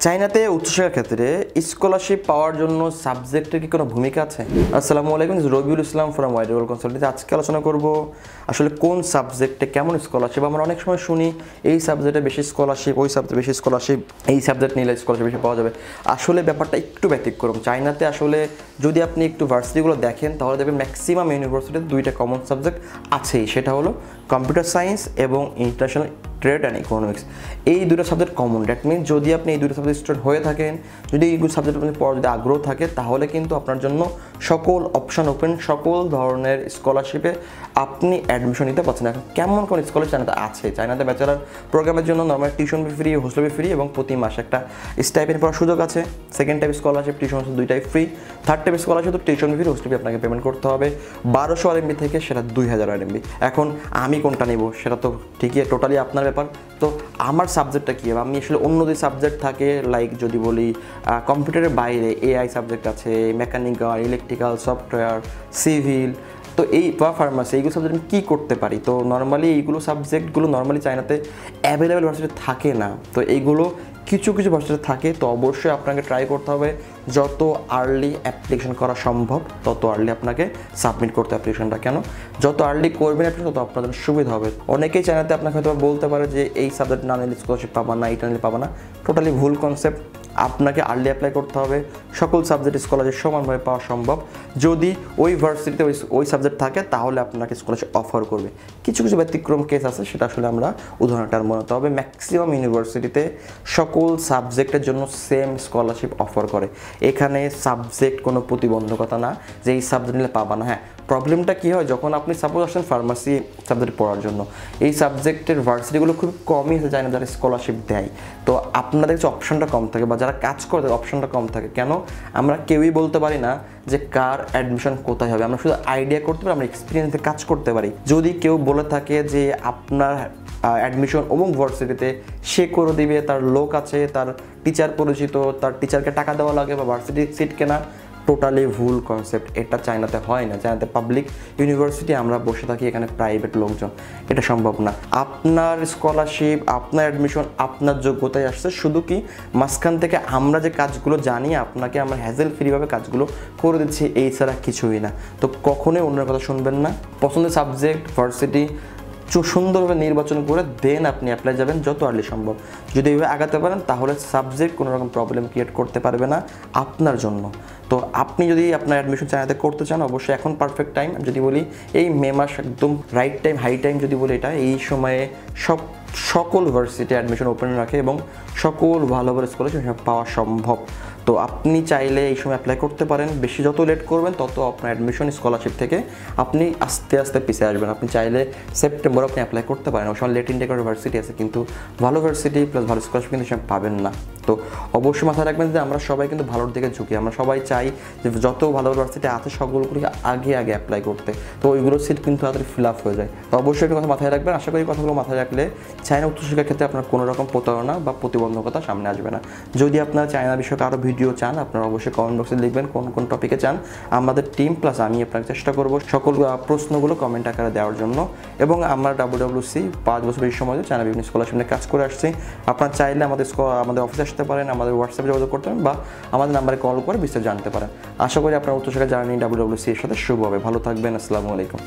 চায়নাতে উচ্চশিক্ষার ক্ষেত্রে স্কলারশিপ পাওয়ার জন্য সাবজেক্টের কি কোনো ভূমিকা আছে? আসসালামু আলাইকুম, Rabiul Islam from wide world consultancy. আজকে আলোচনা করব আসলে কোন সাবজেক্টে কেমন স্কলারশিপ। আমরা অনেক সময় শুনি এই সাবজেক্টে বেশি স্কলারশিপ, ওই সাবজেক্টে বেশি স্কলারশিপ, এই সাবজেক্ট নিলে স্কলারশিপ বেশি পাওয়া যাবে। আসলে ব্যাপারটা একটু ব্যতিক্রম। চায়নাতে আসলে যদি আপনি একটু ভার্সিটিগুলো দেখেন তাহলে দেখবেন ম্যাক্সিমাম ইউনিভার্সিটিতে দুইটা কমন সাবজেক্ট আছেই, সেটা হলো কম্পিউটার সায়েন্স এবং ইন্টারন্যাশনাল ট্রেড অ্যান্ড ইকোনমিক্স। এই দুটো সাবজেক্ট কমন। দ্যাট মিনস যদি আপনি এই দুটো সাবজেক্ট স্টুডেন্ট হয়ে থাকেন, যদি এইগুলো সাবজেক্ট আপনি পড়ার যদি আগ্রহ থাকে, তাহলে কিন্তু আপনার জন্য সকল অপশান ওপেন, সকল ধরনের স্কলারশিপে আপনি অ্যাডমিশন নিতে পারছেন। এখন কেমন কোন স্কলারশিপ চায়নাতে আছে? চায়নাতে ব্যাচেলার প্রোগ্রামের জন্য normal tuition fee free, hostel ফি ফ্রি এবং প্রতি মাসে একটা স্টাইপেন্ড পাওয়ার সুযোগ আছে। সেকেন্ড টাইপ স্কলারশিপ টিউশন দুইটাই ফ্রি। থার্ড টাইপ স্কলারশিপ তো টিউশন ফি, হোস্টেল ফি আপনাকে পেমেন্ট করতে হবে 1200 RMB থেকে সেটা 2000 RMB। এখন আমি কোনটা নেব সেটা তো ঠিকই, টোটালি আপনার ব্যাপার। তো আমার সাবজেক্টটা কী হবে? আমি আসলে অন্য যে সাবজেক্ট থাকে, লাইক যদি বলি কম্পিউটারের বাইরে AI সাবজেক্ট আছে, মেকানিক্যাল, ইলেকট্রিক্যাল, সফটওয়্যার, সিভিল, তো এই বা ফার্মাসি, এইগুলো সাবজেক্ট আমি কী করতে পারি? তো নর্মালি এইগুলো সাবজেক্টগুলো নর্মালি চায়নাতে অ্যাভেলেবেল ভার্সিটি থাকে না। তো এইগুলো কিছু কিছু ভার্সিটি থাকে। তো অবশ্যই আপনাকে ট্রাই করতে হবে যত আর্লি অ্যাপ্লিকেশন করা সম্ভব তত আর্লি আপনাকে সাবমিট করতে অ্যাপ্লিকেশনটা। কেন? যত আর্লি করবেন অ্যাপ্লিকেশন তত আপনাদের সুবিধা হবে। অনেকেই চায়নাতে আপনাকে হয়তো বলতে পারে যে এই সাবজেক্ট না নিলে স্কলারশিপ পাবা না, এইটা নিলে পাবা না। টোটালি ভুল কনসেপ্ট। আপনাকে আর্লি অ্যাপ্লাই করতে হবে। সকল সাবজেক্ট স্কলারশিপ সমানভাবে পাওয়া সম্ভব। যদি ওই ভার্সিটিতে ওই সাবজেক্ট থাকে তাহলে আপনাকে স্কলারশিপ অফার করবে। কিছু কিছু ব্যতিক্রম কেস আছে, সেটা আসলে আমরা উদাহরণটা মনে হতে হবে। ম্যাক্সিমাম ইউনিভার্সিটিতে সকল সাবজেক্টের জন্য সেম স্কলারশিপ অফার করে। এখানে সাবজেক্ট কোনো প্রতিবন্ধকতা না যে এই সাবজেক্ট নিলে পাবা না। হ্যাঁ, প্রবলেমটা কী হয় যখন আপনি সাপোজ আসেন ফার্মাসি সাবজেক্ট পড়ার জন্য, এই সাবজেক্টের ভার্সিটিগুলো খুব কমই আছে যায় না যারা স্কলারশিপ দেয়। তো আপনাদের কাছে অপশানটা কম থাকে বা যারা কাজ করে তাদের অপশানটা কম থাকে। কেন? আমরা কেউই বলতে পারি না যে কার অ্যাডমিশন কোথায় হবে। আমরা শুধু আইডিয়া করতে পারি, আমরা এক্সপিরিয়েন্সে কাজ করতে পারি। যদি কেউ বলে থাকে যে আপনার অ্যাডমিশন অমুক ভার্সিটিতে, সে করে দিবে, তার লোক আছে, তার টিচার পরিচিত, তার টিচারকে টাকা দেওয়া লাগে বা ভার্সিটি সিট কেনা, টোটালি ভুল কনসেপ্ট। এটা চায়নাতে হয় না। চায়নাতে পাবলিক ইউনিভার্সিটি, আমরা বসে থাকি এখানে প্রাইভেট লোকজন, এটা সম্ভব না। আপনার স্কলারশিপ, আপনার অ্যাডমিশন আপনার যোগ্যতায় আসছে। শুধু কি মাঝখান থেকে আমরা যে কাজগুলো জানি আপনাকে আমরা হ্যাজেল ফ্রিভাবে কাজগুলো করে দিচ্ছি, এই ছাড়া কিছুই না। তো কখনোই অন্যের কথা শুনবেন না। পছন্দের সাবজেক্ট, ভার্সিটি সুন্দরভাবে নির্বাচন করে দেন আপনি অ্যাপ্লাই যাবেন যত আর্লি সম্ভব। যদি এইভাবে আগাতে পারেন তাহলে সাবজেক্ট কোনো রকম প্রবলেম ক্রিয়েট করতে পারবে না আপনার জন্য। তো আপনি যদি আপনার অ্যাডমিশন চায়নাতে করতে চান, অবশ্যই এখন পারফেক্ট টাইম। যদি বলি এই মে মাস একদম রাইট টাইম, হাই টাইম যদি বলি, এটা এই সময়ে সকল ভার্সিটি অ্যাডমিশন ওপেন রাখে এবং সকল ভালো ভালো স্কলারশিপ পাওয়া সম্ভব। তো আপনি চাইলে এই সময় অ্যাপ্লাই করতে পারেন। বেশি যত লেট করবেন তত আপনার অ্যাডমিশন স্কলারশিপ থেকে আপনি আস্তে আস্তে পিছিয়ে আসবেন। আপনি চাইলে সেপ্টেম্বর আপনি অ্যাপ্লাই করতে পারেন। ওই সময় লেট ইনটেক ভার্সিটি আছে, কিন্তু ভালো ভার্সিটি প্লাস ভালো স্কলারশিপ কিন্তু সময় পাবেন না। তো অবশ্যই মাথায় রাখবেন যে আমরা সবাই কিন্তু ভালোর দিকে ঝুঁকি। আমরা সবাই চাই যে যত ভালো ভার্সিটি আছে সবগুলোকে আগে আগে অ্যাপ্লাই করতে। তো ওইগুলোর সিট কিন্তু তাড়াতাড়ি ফিল আপ হয়ে যায়। তো অবশ্যই একটা কথা মাথায় রাখবেন। আশা করি কথাগুলো মাথায় রাখলে চায়না উচ্চশিক্ষার ক্ষেত্রে আপনার কোনো রকম প্রতারণা বা প্রতিবন্ধকতা সামনে আসবে না। যদি আপনারা চায়না বিষয়ক আরও ভিডিও চান, আপনারা অবশ্যই কমেন্ট বক্সে লিখবেন কোন কোন টপিকে চান। আমাদের টিম প্লাস আমি আপনাকে চেষ্টা করব সকল প্রশ্নগুলো কমেন্ট আকারে দেওয়ার জন্য। এবং আমরা WWC 5 বছর বেশি সময় চায়না বিভিন্ন স্কলারশিপ নিয়ে কাজ করে আসছি। আপনারা চাইলে আমাদের অফিসে আসতে পারেন, আমাদের হোয়াটসঅ্যাপে যোগাযোগ করতে পারেন বা আমাদের নাম্বারে কল করে বিস্তারিত জানতে পারেন। আশা করি আপনার উচ্চশিক্ষা জার্নি WWC এর সাথে শুভ হবে। ভালো থাকবেন। আসসালামু আলাইকুম।